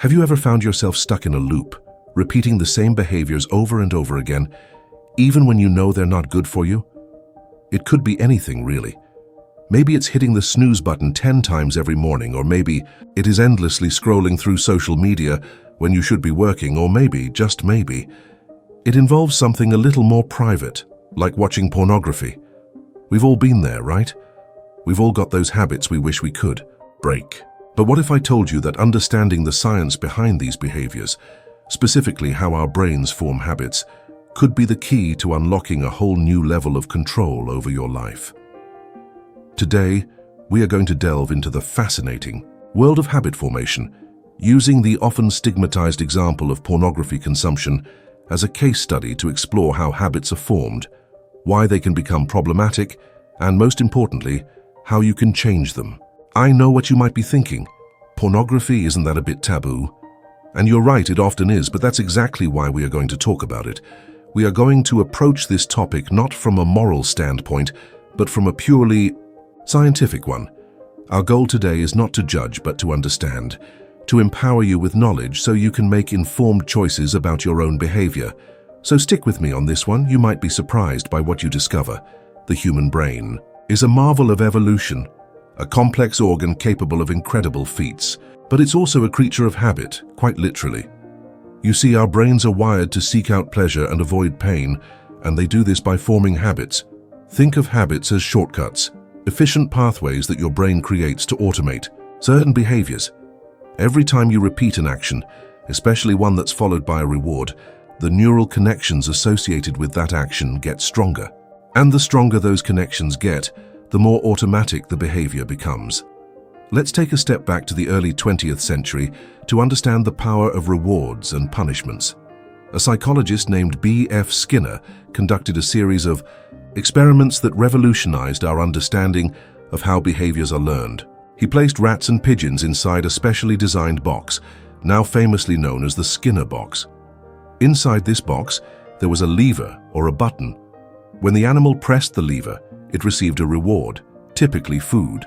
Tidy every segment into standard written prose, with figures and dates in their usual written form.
Have you ever found yourself stuck in a loop, repeating the same behaviors over and over again, even when you know they're not good for you? It could be anything, really. Maybe it's hitting the snooze button 10 times every morning, or maybe it is endlessly scrolling through social media when you should be working, or maybe, just maybe, it involves something a little more private, like watching pornography. We've all been there, right? We've all got those habits we wish we could break. But what if I told you that understanding the science behind these behaviors, specifically how our brains form habits, could be the key to unlocking a whole new level of control over your life? Today, we are going to delve into the fascinating world of habit formation, using the often stigmatized example of pornography consumption as a case study to explore how habits are formed, why they can become problematic, and most importantly, how you can change them. I know what you might be thinking. Pornography, isn't that a bit taboo? And you're right, it often is, but that's exactly why we are going to talk about it. We are going to approach this topic not from a moral standpoint, but from a purely scientific one. Our goal today is not to judge, but to understand, to empower you with knowledge so you can make informed choices about your own behavior. So stick with me on this one. You might be surprised by what you discover. The human brain is a marvel of evolution, a complex organ capable of incredible feats, but it's also a creature of habit, quite literally. You see, our brains are wired to seek out pleasure and avoid pain, and they do this by forming habits. Think of habits as shortcuts, efficient pathways that your brain creates to automate certain behaviors. Every time you repeat an action, especially one that's followed by a reward, the neural connections associated with that action get stronger. And the stronger those connections get, the more automatic the behavior becomes. Let's take a step back to the early 20th century to understand the power of rewards and punishments. A psychologist named B.F. Skinner conducted a series of experiments that revolutionized our understanding of how behaviors are learned. He placed rats and pigeons inside a specially designed box, now famously known as the Skinner box. Inside this box, there was a lever or a button. When the animal pressed the lever, it received a reward, typically food.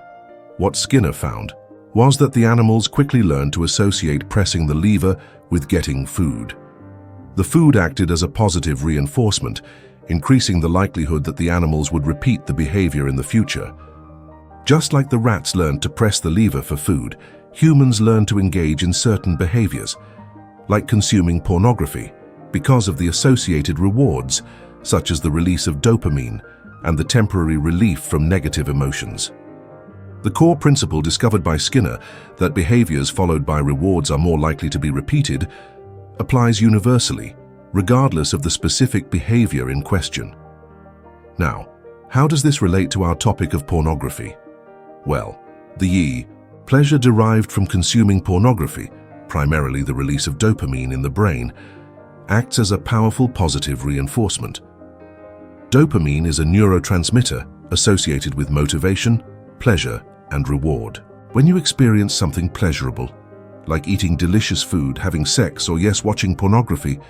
What Skinner found was that the animals quickly learned to associate pressing the lever with getting food. The food acted as a positive reinforcement, increasing the likelihood that the animals would repeat the behavior in the future. Just like the rats learned to press the lever for food, humans learn to engage in certain behaviors, like consuming pornography, because of the associated rewards, such as the release of dopamine and the temporary relief from negative emotions. The core principle discovered by Skinner, that behaviors followed by rewards are more likely to be repeated, applies universally, regardless of the specific behavior in question. Now, how does this relate to our topic of pornography? Well, the pleasure derived from consuming pornography, primarily the release of dopamine in the brain, acts as a powerful positive reinforcement. Dopamine is a neurotransmitter associated with motivation, pleasure, and reward. When you experience something pleasurable, like eating delicious food, having sex, or yes, watching pornography,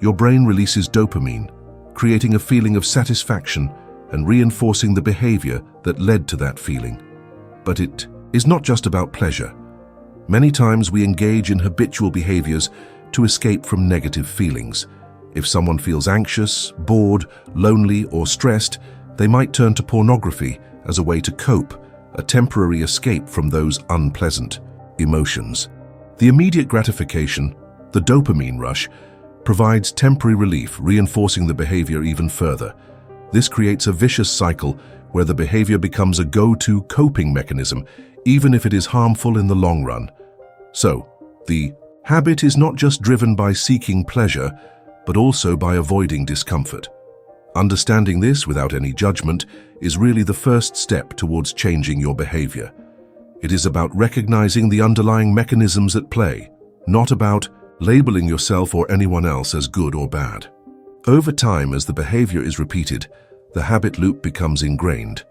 your brain releases dopamine, creating a feeling of satisfaction and reinforcing the behavior that led to that feeling. But it is not just about pleasure. Many times we engage in habitual behaviors to escape from negative feelings. If someone feels anxious, bored, lonely, or stressed, they might turn to pornography as a way to cope, a temporary escape from those unpleasant emotions. The immediate gratification, the dopamine rush, provides temporary relief, reinforcing the behavior even further. This creates a vicious cycle where the behavior becomes a go-to coping mechanism, even if it is harmful in the long run. So, the habit is not just driven by seeking pleasure, but also by avoiding discomfort. Understanding this without any judgment is really the first step towards changing your behavior. It is about recognizing the underlying mechanisms at play, not about labeling yourself or anyone else as good or bad. Over time, as the behavior is repeated, the habit loop becomes ingrained.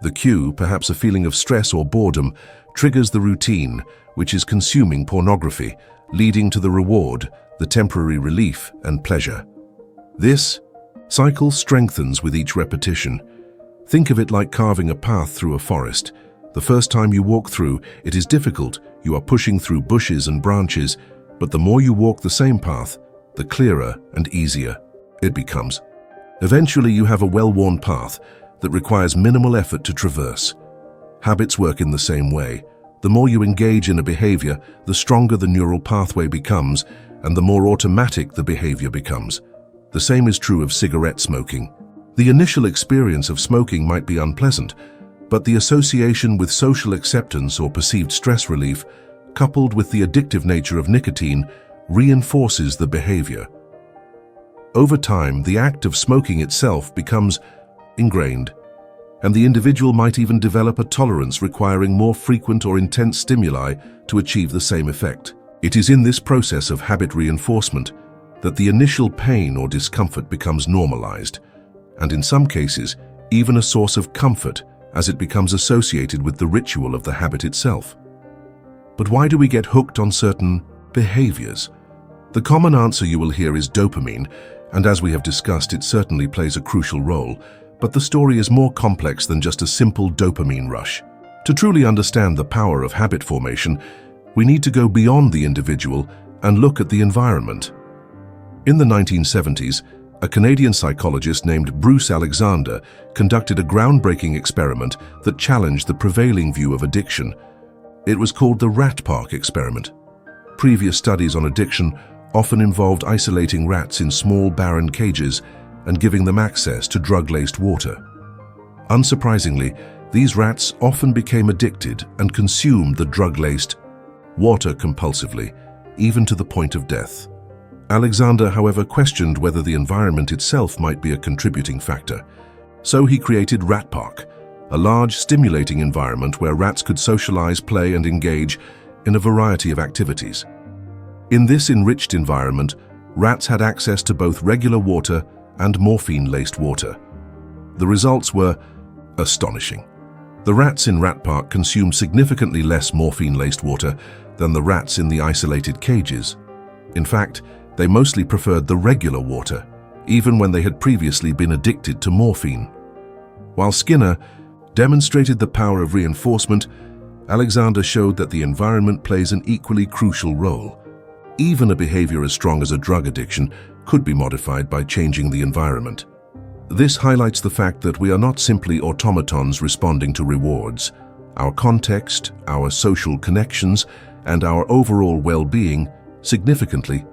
The cue, perhaps a feeling of stress or boredom, triggers the routine, which is consuming pornography, leading to the reward, the temporary relief and pleasure. This cycle strengthens with each repetition. Think of it like carving a path through a forest. The first time you walk through, it is difficult. You are pushing through bushes and branches. But the more you walk the same path, the clearer and easier it becomes. Eventually, you have a well-worn path that requires minimal effort to traverse. Habits work in the same way. The more you engage in a behavior, the stronger the neural pathway becomes, and the more automatic the behavior becomes. The same is true of cigarette smoking. The initial experience of smoking might be unpleasant, but the association with social acceptance or perceived stress relief, coupled with the addictive nature of nicotine, reinforces the behavior. Over time, the act of smoking itself becomes ingrained, and the individual might even develop a tolerance requiring more frequent or intense stimuli to achieve the same effect. It is in this process of habit reinforcement that the initial pain or discomfort becomes normalized, and in some cases, even a source of comfort as it becomes associated with the ritual of the habit itself. But why do we get hooked on certain behaviors? The common answer you will hear is dopamine, and as we have discussed, it certainly plays a crucial role, but the story is more complex than just a simple dopamine rush. To truly understand the power of habit formation, we need to go beyond the individual and look at the environment. In the 1970s, a Canadian psychologist named Bruce Alexander conducted a groundbreaking experiment that challenged the prevailing view of addiction. It was called the rat park experiment. Previous studies on addiction often involved isolating rats in small, barren cages and giving them access to drug-laced water. Unsurprisingly, these rats often became addicted and consumed the drug-laced water compulsively, even to the point of death. Alexander, however, questioned whether the environment itself might be a contributing factor. So he created Rat Park, a large, stimulating environment where rats could socialize, play, and engage in a variety of activities. In this enriched environment, rats had access to both regular water and morphine-laced water. The results were astonishing. The rats in Rat Park consumed significantly less morphine-laced water than the rats in the isolated cages. In fact, they mostly preferred the regular water, even when they had previously been addicted to morphine. While Skinner demonstrated the power of reinforcement, Alexander showed that the environment plays an equally crucial role. Even a behavior as strong as a drug addiction could be modified by changing the environment. This highlights the fact that we are not simply automatons responding to rewards. Our context, our social connections, and our overall well-being significantly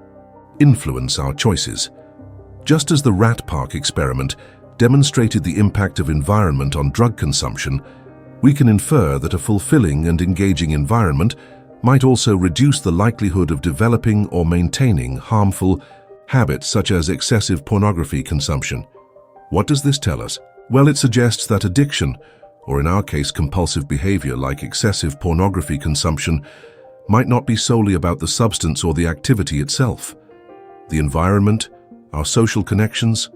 influence our choices. Just as the Rat Park experiment demonstrated the impact of environment on drug consumption, we can infer that a fulfilling and engaging environment might also reduce the likelihood of developing or maintaining harmful habits such as excessive pornography consumption. What does this tell us? Well, it suggests that addiction, or in our case compulsive behavior like excessive pornography consumption, might not be solely about the substance or the activity itself. The environment, our social connections,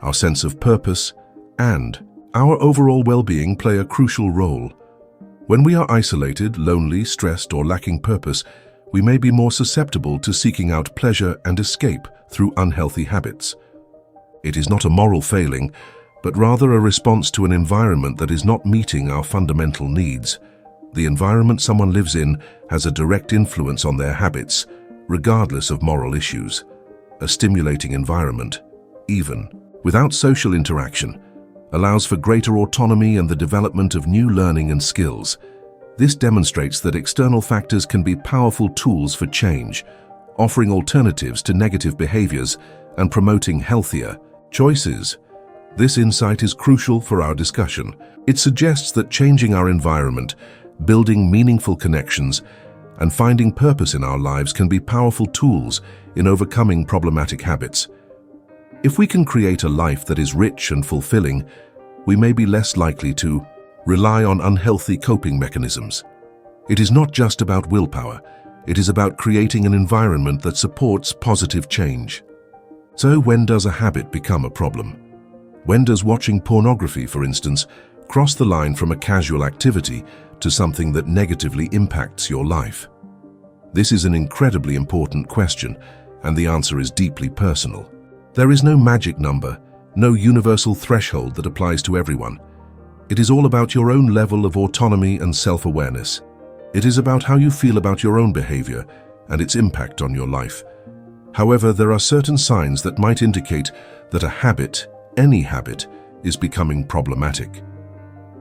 our sense of purpose, and our overall well-being play a crucial role. When we are isolated, lonely, stressed, or lacking purpose, we may be more susceptible to seeking out pleasure and escape through unhealthy habits. It is not a moral failing, but rather a response to an environment that is not meeting our fundamental needs. The environment someone lives in has a direct influence on their habits, regardless of moral issues. A stimulating environment, even without social interaction, allows for greater autonomy and the development of new learning and skills. This demonstrates that external factors can be powerful tools for change, offering alternatives to negative behaviors and promoting healthier choices. This insight is crucial for our discussion. It suggests that changing our environment, building meaningful connections, and finding purpose in our lives can be powerful tools in overcoming problematic habits. If we can create a life that is rich and fulfilling, we may be less likely to rely on unhealthy coping mechanisms. It is not just about willpower, it is about creating an environment that supports positive change. So when does a habit become a problem? When does watching pornography, for instance, cross the line from a casual activity to something that negatively impacts your life? This is an incredibly important question, and the answer is deeply personal. There is no magic number, no universal threshold that applies to everyone. It is all about your own level of autonomy and self-awareness. It is about how you feel about your own behavior, and its impact on your life. However, there are certain signs that might indicate that a habit, any habit, is becoming problematic.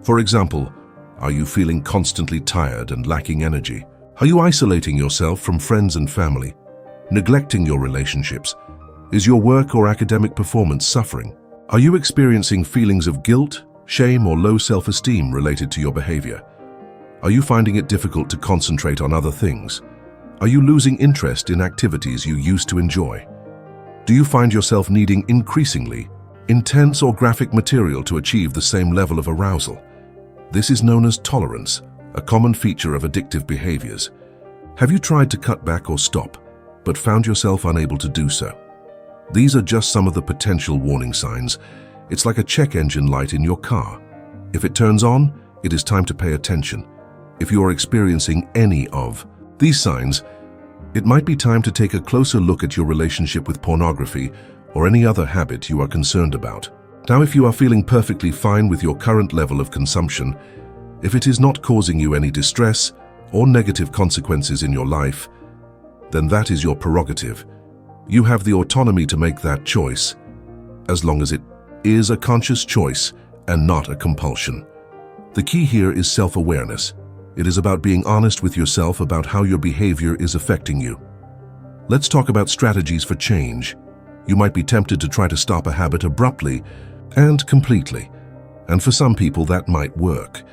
For example, are you feeling constantly tired and lacking energy? Are you isolating yourself from friends and family? Neglecting your relationships? Is your work or academic performance suffering? Are you experiencing feelings of guilt, shame, or low self-esteem related to your behavior? Are you finding it difficult to concentrate on other things? Are you losing interest in activities you used to enjoy? Do you find yourself needing increasingly intense or graphic material to achieve the same level of arousal? This is known as tolerance, a common feature of addictive behaviors. Have you tried to cut back or stop, but found yourself unable to do so? These are just some of the potential warning signs. It's like a check engine light in your car. If it turns on, it is time to pay attention. If you are experiencing any of these signs, it might be time to take a closer look at your relationship with pornography or any other habit you are concerned about. Now, if you are feeling perfectly fine with your current level of consumption, if it is not causing you any distress or negative consequences in your life, then that is your prerogative. You have the autonomy to make that choice, as long as it is a conscious choice and not a compulsion. The key here is self-awareness. It is about being honest with yourself about how your behavior is affecting you. Let's talk about strategies for change. You might be tempted to try to stop a habit abruptly and completely, and for some people that might work.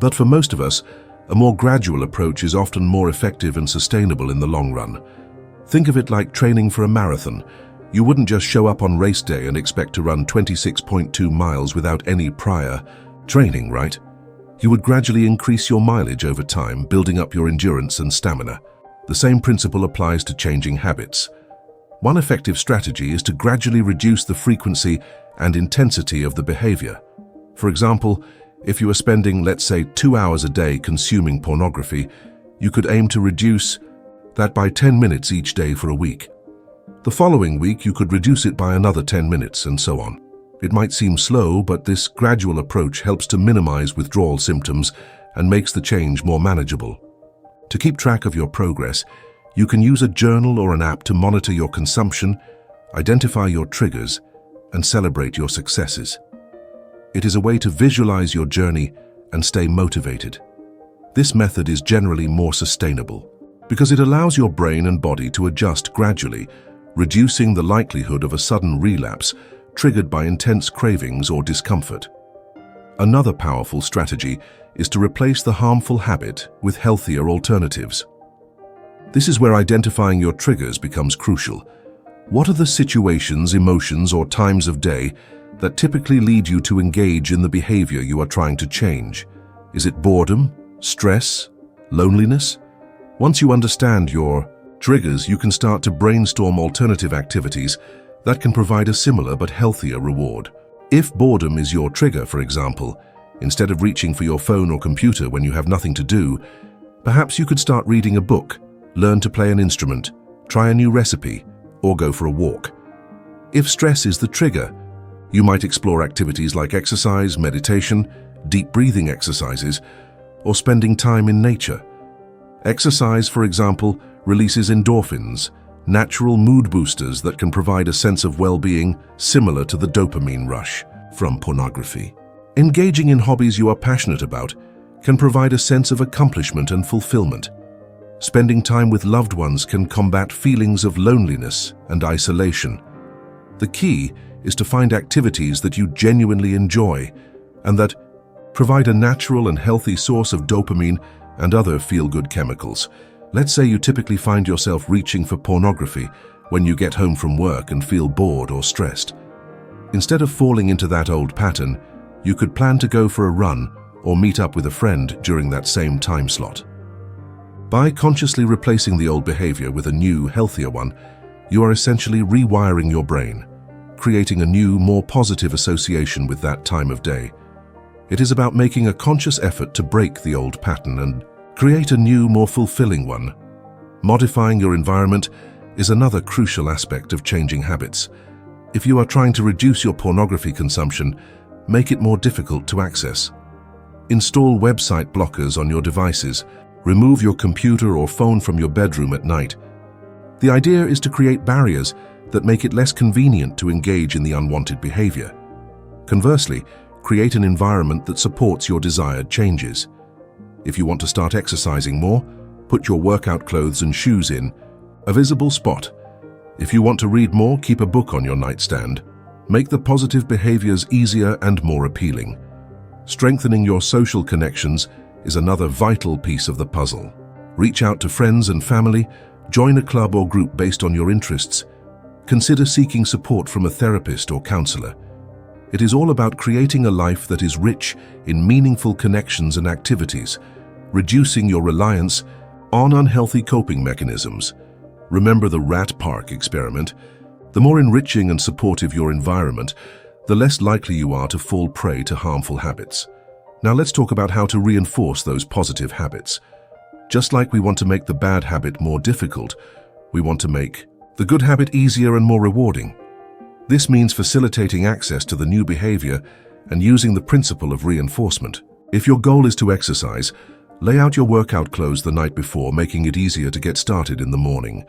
But for most of us, a more gradual approach is often more effective and sustainable in the long run. Think of it like training for a marathon. You wouldn't just show up on race day and expect to run 26.2 miles without any prior training, right? You would gradually increase your mileage over time, building up your endurance and stamina. The same principle applies to changing habits. One effective strategy is to gradually reduce the frequency and intensity of the behavior. For example, if you are spending, let's say, 2 hours a day consuming pornography, you could aim to reduce that by 10 minutes each day for a week. The following week, you could reduce it by another 10 minutes, and so on. It might seem slow, but this gradual approach helps to minimize withdrawal symptoms and makes the change more manageable. To keep track of your progress, you can use a journal or an app to monitor your consumption, identify your triggers, and celebrate your successes. It is a way to visualize your journey and stay motivated. This method is generally more sustainable because it allows your brain and body to adjust gradually, reducing the likelihood of a sudden relapse triggered by intense cravings or discomfort. Another powerful strategy is to replace the harmful habit with healthier alternatives. This is where identifying your triggers becomes crucial. What are the situations, emotions, or times of day that typically lead you to engage in the behavior you are trying to change? Is it boredom, stress, loneliness? Once you understand your triggers, you can start to brainstorm alternative activities that can provide a similar but healthier reward. If boredom is your trigger, for example, instead of reaching for your phone or computer when you have nothing to do, perhaps you could start reading a book, learn to play an instrument, try a new recipe, or go for a walk. If stress is the trigger, you might explore activities like exercise, meditation, deep breathing exercises, or spending time in nature. Exercise, for example, releases endorphins, natural mood boosters that can provide a sense of well-being similar to the dopamine rush from pornography. Engaging in hobbies you are passionate about can provide a sense of accomplishment and fulfillment. Spending time with loved ones can combat feelings of loneliness and isolation. The key is to find activities that you genuinely enjoy and that provide a natural and healthy source of dopamine and other feel-good chemicals. Let's say you typically find yourself reaching for pornography when you get home from work and feel bored or stressed. Instead of falling into that old pattern, you could plan to go for a run or meet up with a friend during that same time slot. By consciously replacing the old behavior with a new, healthier one, you are essentially rewiring your brain, creating a new, more positive association with that time of day. It is about making a conscious effort to break the old pattern and create a new, more fulfilling one. Modifying your environment is another crucial aspect of changing habits. If you are trying to reduce your pornography consumption, make it more difficult to access. Install website blockers on your devices. Remove your computer or phone from your bedroom at night, The idea is to create barriers that make it less convenient to engage in the unwanted behavior. Conversely, create an environment that supports your desired changes. If you want to start exercising more, put your workout clothes and shoes in a visible spot. If you want to read more, keep a book on your nightstand. Make the positive behaviors easier and more appealing. Strengthening your social connections is another vital piece of the puzzle. Reach out to friends and family, join a club or group based on your interests. Consider seeking support from a therapist or counselor. It is all about creating a life that is rich in meaningful connections and activities, reducing your reliance on unhealthy coping mechanisms. Remember the rat park experiment. The more enriching and supportive your environment, the less likely you are to fall prey to harmful habits. Now let's talk about how to reinforce those positive habits. Just like we want to make the bad habit more difficult, we want to make the good habit easier and more rewarding. This means facilitating access to the new behavior and using the principle of reinforcement. If your goal is to exercise, lay out your workout clothes the night before, making it easier to get started in the morning.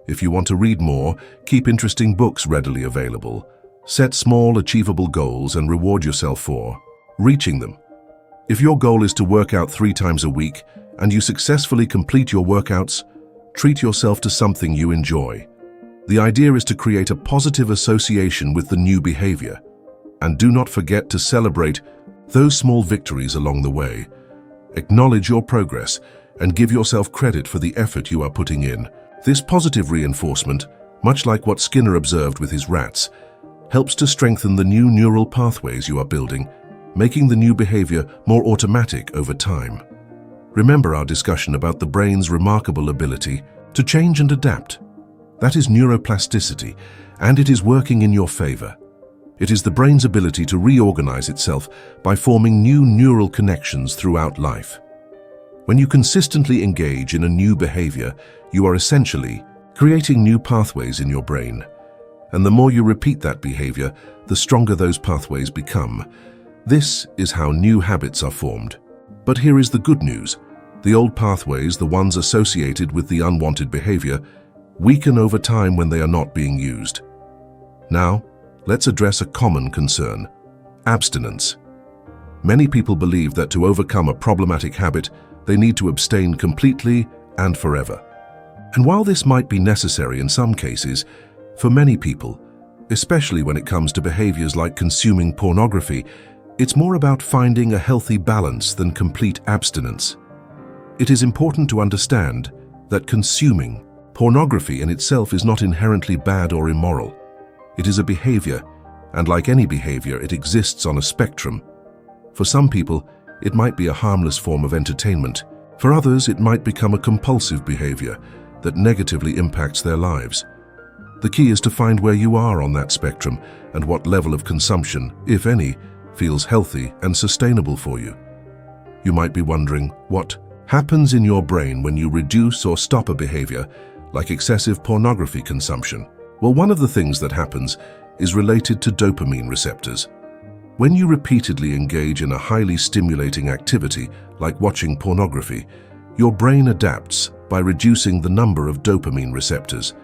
If you want to read more, keep interesting books readily available. Set small, achievable goals and reward yourself for reaching them. If your goal is to work out 3 times a week and you successfully complete your workouts, treat yourself to something you enjoy. The idea is to create a positive association with the new behavior. And do not forget to celebrate those small victories along the way. Acknowledge your progress and give yourself credit for the effort you are putting in. This positive reinforcement, much like what Skinner observed with his rats, helps to strengthen the new neural pathways you are building, making the new behavior more automatic over time. Remember our discussion about the brain's remarkable ability to change and adapt. That is neuroplasticity, and it is working in your favor. It is the brain's ability to reorganize itself by forming new neural connections throughout life. When you consistently engage in a new behavior, you are essentially creating new pathways in your brain. And the more you repeat that behavior, the stronger those pathways become. This is how new habits are formed. But here is the good news. The old pathways, the ones associated with the unwanted behavior, weaken over time when they are not being used. Now, let's address a common concern: abstinence. Many people believe that to overcome a problematic habit, they need to abstain completely and forever. And while this might be necessary in some cases, for many people, especially when it comes to behaviors like consuming pornography, it's more about finding a healthy balance than complete abstinence. It is important to understand that consuming pornography in itself is not inherently bad or immoral. It is a behavior, and like any behavior, it exists on a spectrum. For some people, it might be a harmless form of entertainment. For others, it might become a compulsive behavior that negatively impacts their lives. The key is to find where you are on that spectrum and what level of consumption, if any, feels healthy and sustainable for you. You might be wondering, what happens in your brain when you reduce or stop a behavior like excessive pornography consumption? Well, one of the things that happens is related to dopamine receptors. When you repeatedly engage in a highly stimulating activity like watching pornography, your brain adapts by reducing the number of dopamine receptors.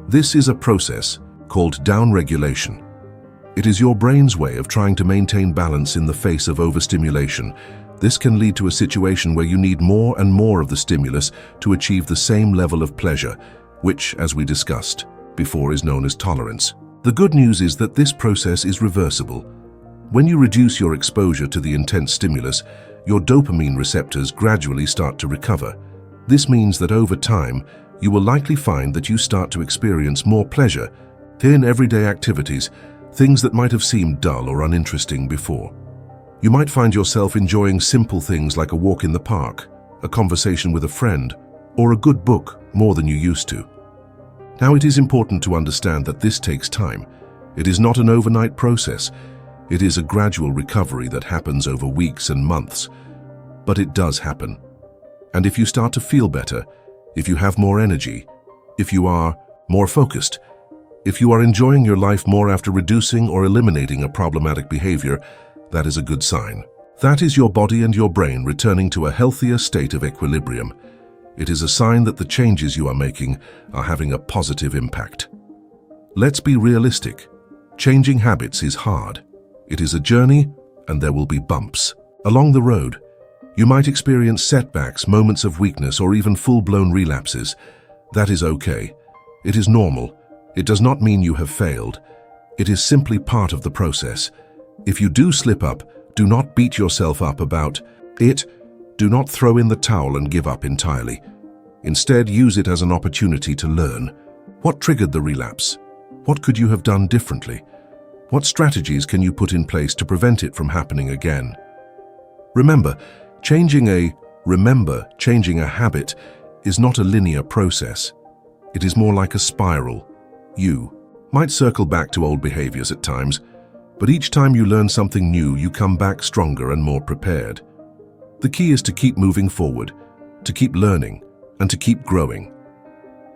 This is a process called downregulation. It is your brain's way of trying to maintain balance in the face of overstimulation. This can lead to a situation where you need more and more of the stimulus to achieve the same level of pleasure, which, as we discussed before, is known as tolerance. The good news is that this process is reversible. When you reduce your exposure to the intense stimulus, your dopamine receptors gradually start to recover. This means that over time, you will likely find that you start to experience more pleasure in everyday activities, things that might have seemed dull or uninteresting before. You might find yourself enjoying simple things like a walk in the park, a conversation with a friend, or a good book more than you used to. Now, it is important to understand that this takes time. It is not an overnight process. It is a gradual recovery that happens over weeks and months. But it does happen. And if you start to feel better, if you have more energy, if you are more focused, if you are enjoying your life more after reducing or eliminating a problematic behavior, that is a good sign. That is your body and your brain returning to a healthier state of equilibrium. It is a sign that the changes you are making are having a positive impact. Let's be realistic. Changing habits is hard. It is a journey, and there will be bumps. Along the road, you might experience setbacks, moments of weakness, or even full-blown relapses. That is okay. It is normal. It does not mean you have failed. It is simply part of the process. If you do slip up, do not beat yourself up about it. Do not throw in the towel and give up entirely. Instead, use it as an opportunity to learn. What triggered the relapse? What could you have done differently? What strategies can you put in place to prevent it from happening again? Remember, changing a habit is not a linear process. It is more like a spiral. You might circle back to old behaviors at times, but each time you learn something new, you come back stronger and more prepared. The key is to keep moving forward, to keep learning, and to keep growing.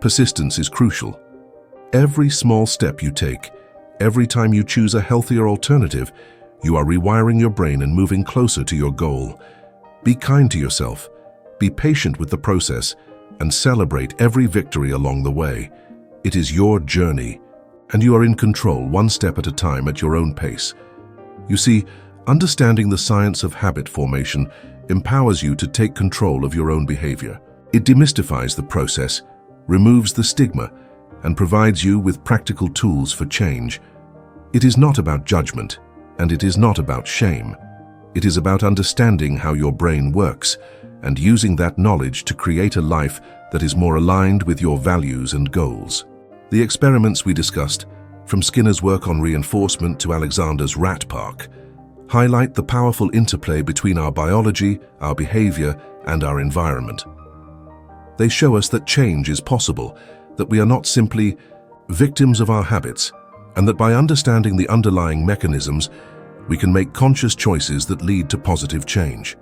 Persistence is crucial. Every small step you take, every time you choose a healthier alternative, you are rewiring your brain and moving closer to your goal. Be kind to yourself, be patient with the process, and celebrate every victory along the way. It is your journey, and you are in control, one step at a time at your own pace. You see, understanding the science of habit formation empowers you to take control of your own behavior. It demystifies the process, removes the stigma, and provides you with practical tools for change. It is not about judgment, and it is not about shame. It is about understanding how your brain works and using that knowledge to create a life that is more aligned with your values and goals. The experiments we discussed, from Skinner's work on reinforcement to Alexander's rat park, highlight the powerful interplay between our biology, our behavior, and our environment. They show us that change is possible, that we are not simply victims of our habits, and that by understanding the underlying mechanisms, we can make conscious choices that lead to positive change.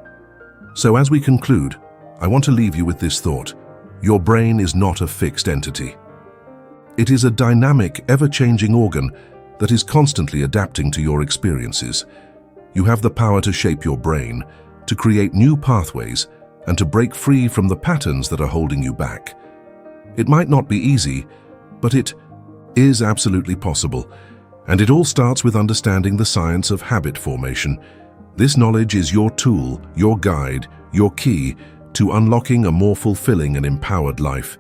So as we conclude, I want to leave you with this thought. Your brain is not a fixed entity. It is a dynamic, ever-changing organ that is constantly adapting to your experiences. You have the power to shape your brain, to create new pathways, and to break free from the patterns that are holding you back. It might not be easy, but it is absolutely possible, and it all starts with understanding the science of habit formation. This knowledge is your tool, your guide, your key to unlocking a more fulfilling and empowered life.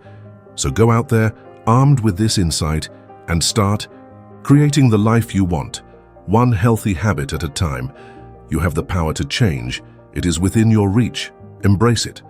So go out there, armed with this insight, and start creating the life you want, one healthy habit at a time. You have the power to change. It is within your reach. Embrace it.